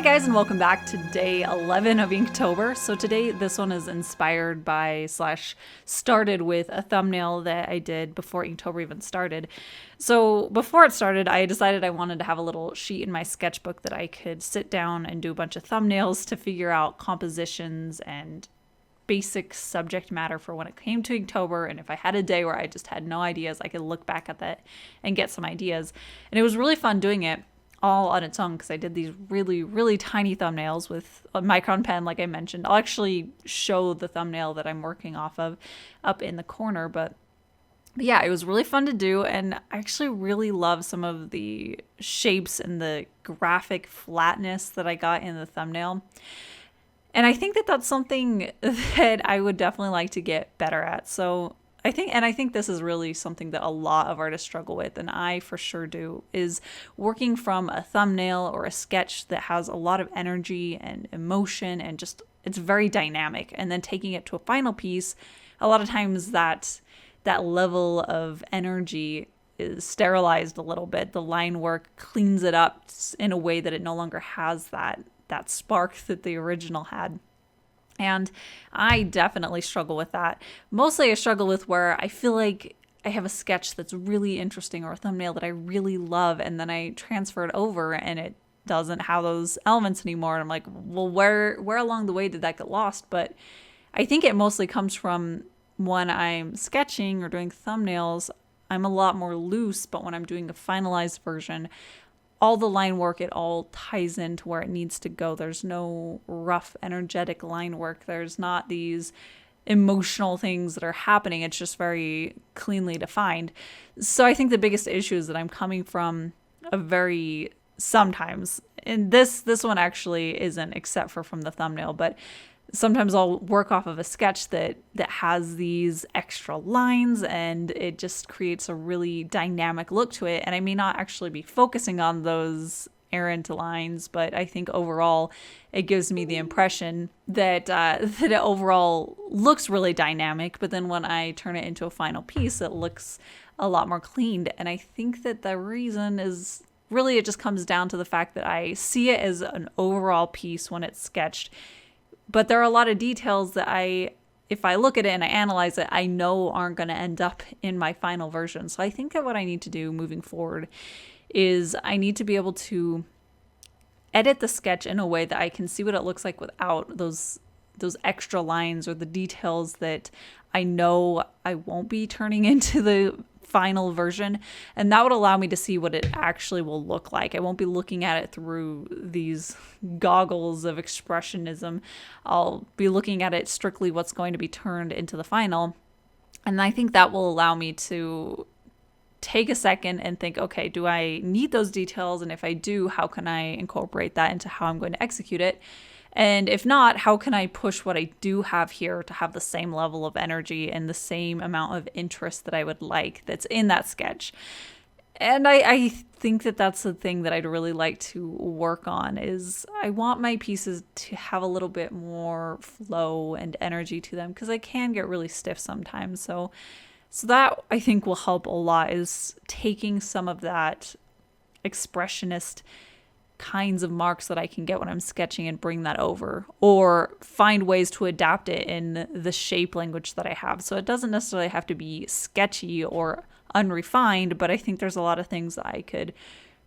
Hi guys, and welcome back to day 11 of Inktober. So today this one is inspired by / started with a thumbnail that I did before Inktober even started. So before it started, I decided I wanted to have a little sheet in my sketchbook that I could sit down and do a bunch of thumbnails to figure out compositions and basic subject matter for when it came to Inktober. And if I had a day where I just had no ideas, I could look back at that and get some ideas. And it was really fun doing it all on its own because I did these really, really tiny thumbnails with a micron pen, like I mentioned. I'll actually show the thumbnail that I'm working off of up in the corner, but yeah, it was really fun to do, and I actually really love some of the shapes and the graphic flatness that I got in the thumbnail. And I think that that's something that I would definitely like to get better at. So I think this is really something that a lot of artists struggle with, and I for sure do, is working from a thumbnail or a sketch that has a lot of energy and emotion and just it's very dynamic, and then taking it to a final piece, a lot of times that level of energy is sterilized a little bit. The line work cleans it up in a way that it no longer has that spark that the original had. And I definitely struggle with that. Mostly I struggle with where I feel like I have a sketch that's really interesting or a thumbnail that I really love, and then I transfer it over and it doesn't have those elements anymore. And I'm like, well, where along the way did that get lost? But I think it mostly comes from when I'm sketching or doing thumbnails, I'm a lot more loose, but when I'm doing a finalized version, all the line work, it all ties into where it needs to go. There's no rough, energetic line work. There's not these emotional things that are happening. It's just very cleanly defined. So I think the biggest issue is that I'm coming from a very sometimes, and this one actually isn't except for from the thumbnail, but sometimes I'll work off of a sketch that has these extra lines, and it just creates a really dynamic look to it. And I may not actually be focusing on those errant lines, but I think overall it gives me the impression that it overall looks really dynamic. But then when I turn it into a final piece, it looks a lot more cleaned. And I think that the reason is really it just comes down to the fact that I see it as an overall piece when it's sketched. But there are a lot of details that if I look at it and I analyze it, I know aren't going to end up in my final version. So I think that what I need to do moving forward is I need to be able to edit the sketch in a way that I can see what it looks like without those extra lines or the details that I know I won't be turning into the final version, and that would allow me to see what it actually will look like. I won't be looking at it through these goggles of expressionism. I'll be looking at it strictly what's going to be turned into the final, and I think that will allow me to take a second and think, okay, do I need those details? And if I do, how can I incorporate that into how I'm going to execute it? And if not, how can I push what I do have here to have the same level of energy and the same amount of interest that I would like that's in that sketch? And I think that that's the thing that I'd really like to work on is I want my pieces to have a little bit more flow and energy to them because I can get really stiff sometimes. So that I think will help a lot is taking some of that expressionist kinds of marks that I can get when I'm sketching and bring that over, or find ways to adapt it in the shape language that I have. So it doesn't necessarily have to be sketchy or unrefined, but I think there's a lot of things that I could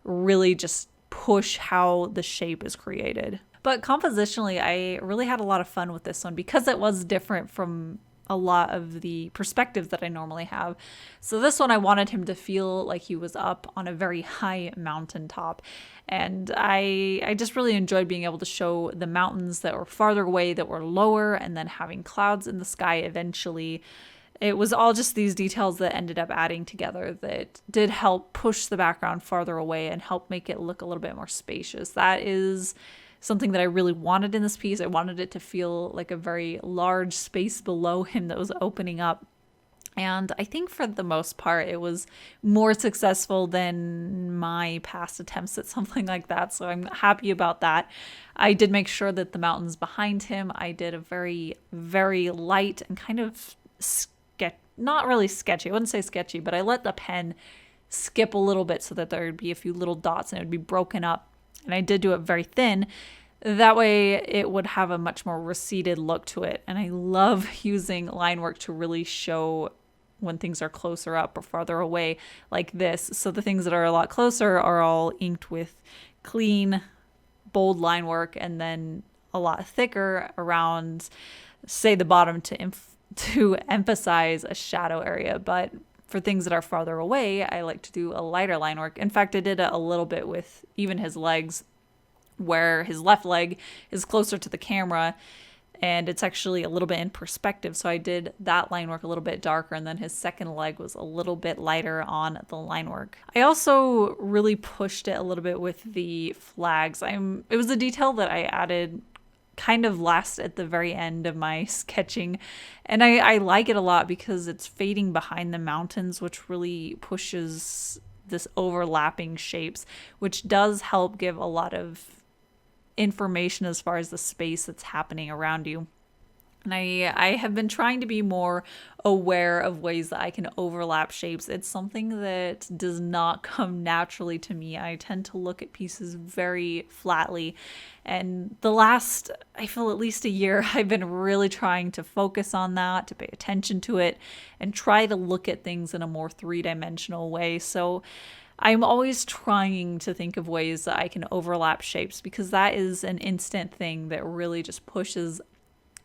really just push how the shape is created. But compositionally, I really had a lot of fun with this one because it was different from a lot of the perspectives that I normally have. So this one, I wanted him to feel like he was up on a very high mountaintop. And I just really enjoyed being able to show the mountains that were farther away, that were lower, and then having clouds in the sky eventually. It was all just these details that ended up adding together that did help push the background farther away and help make it look a little bit more spacious. That is something that I really wanted in this piece. I wanted it to feel like a very large space below him that was opening up. And I think for the most part, it was more successful than my past attempts at something like that. So I'm happy about that. I did make sure that the mountains behind him, I did a very, very light and kind of not really sketchy. I wouldn't say sketchy, but I let the pen skip a little bit so that there would be a few little dots and it would be broken up. And I did do it very thin. That way it would have a much more receded look to it. And I love using line work to really show when things are closer up or farther away like this. So the things that are a lot closer are all inked with clean, bold line work, and then a lot thicker around, say, the bottom to emphasize a shadow area. But for things that are farther away, I like to do a lighter line work. In fact, I did a little bit with even his legs, where his left leg is closer to the camera and it's actually a little bit in perspective. So I did that line work a little bit darker, and then his second leg was a little bit lighter on the line work. I also really pushed it a little bit with the flags. It was a detail that I added kind of last at the very end of my sketching, and I like it a lot because it's fading behind the mountains, which really pushes this overlapping shapes, which does help give a lot of information as far as the space that's happening around you. And I have been trying to be more aware of ways that I can overlap shapes. It's something that does not come naturally to me. I tend to look at pieces very flatly. And the last, I feel at least a year, I've been really trying to focus on that, to pay attention to it, and try to look at things in a more three-dimensional way. So I'm always trying to think of ways that I can overlap shapes, because that is an instant thing that really just pushes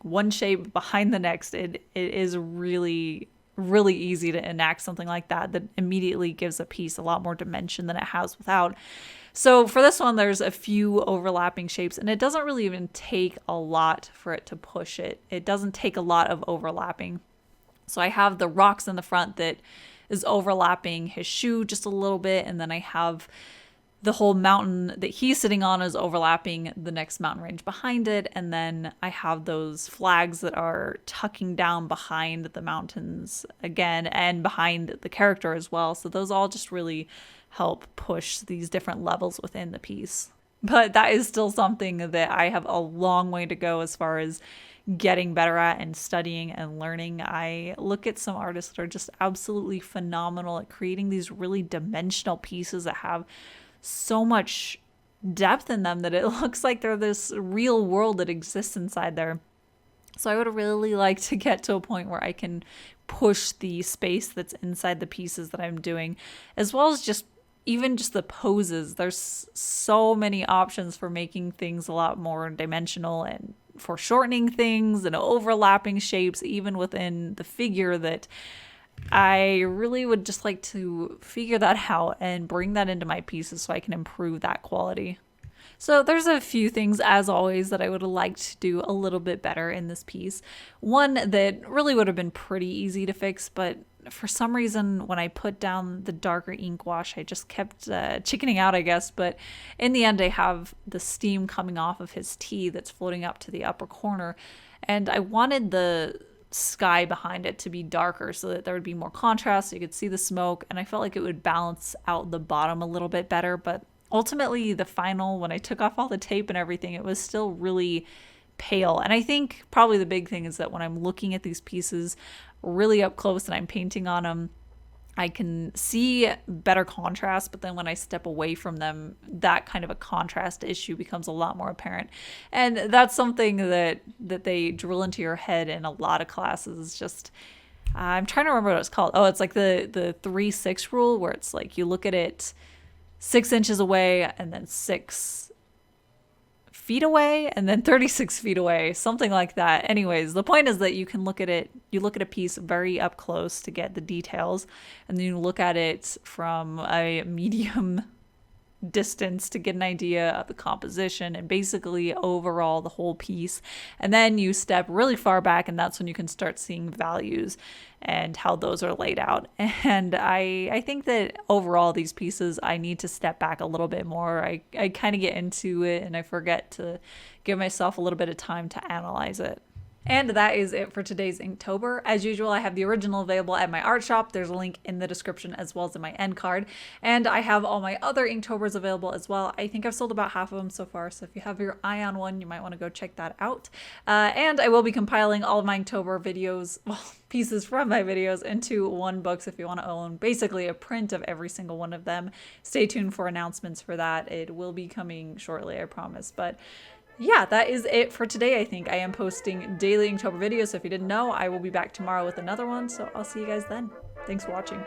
one shape behind the next. It is really, really easy to enact something like that immediately gives a piece a lot more dimension than it has without. So for this one, there's a few overlapping shapes, and it doesn't really even take a lot for it to push it. It doesn't take a lot of overlapping. So I have the rocks in the front that is overlapping his shoe just a little bit, and then I have the whole mountain that he's sitting on is overlapping the next mountain range behind it, and then I have those flags that are tucking down behind the mountains again and behind the character as well. So those all just really help push these different levels within the piece. But that is still something that I have a long way to go as far as getting better at and studying and learning. I look at some artists that are just absolutely phenomenal at creating these really dimensional pieces that have so much depth in them that it looks like they're this real world that exists inside there. So I would really like to get to a point where I can push the space that's inside the pieces that I'm doing, as well as just even just the poses. There's so many options for making things a lot more dimensional and for shortening things and overlapping shapes even within the figure, that I really would just like to figure that out and bring that into my pieces so I can improve that quality. So there's a few things, as always, that I would have liked to do a little bit better in this piece. One that really would have been pretty easy to fix, but for some reason when I put down the darker ink wash, I just kept chickening out, I guess. But in the end, I have the steam coming off of his tea that's floating up to the upper corner, and I wanted the sky behind it to be darker so that there would be more contrast so you could see the smoke, and I felt like it would balance out the bottom a little bit better. But ultimately, the final, when I took off all the tape and everything, it was still really pale. And I think probably the big thing is that when I'm looking at these pieces really up close and I'm painting on them, I can see better contrast, but then when I step away from them, that kind of a contrast issue becomes a lot more apparent. And that's something that they drill into your head in a lot of classes. Just I'm trying to remember what it's called. Oh, it's like the 3-6 rule, where it's like you look at it 6 inches away and then 6 feet away and then 36 feet away, something like that. Anyways, the point is that you can look at it, you look at a piece very up close to get the details, and then you look at it from a medium distance to get an idea of the composition and basically overall the whole piece. And then you step really far back, and that's when you can start seeing values and how those are laid out. And I think that overall these pieces, I need to step back a little bit more. I kind of get into it and I forget to give myself a little bit of time to analyze it. And that is it for today's Inktober. As usual, I have the original available at my art shop. There's a link in the description as well as in my end card. And I have all my other Inktobers available as well. I think I've sold about half of them so far, so if you have your eye on one, you might want to go check that out. And I will be compiling all of my Inktober videos, well, pieces from my videos, into one book. So if you want to own basically a print of every single one of them, stay tuned for announcements for that. It will be coming shortly, I promise. But yeah, that is it for today, I think. I am posting daily Inktober videos, so if you didn't know, I will be back tomorrow with another one, so I'll see you guys then. Thanks for watching.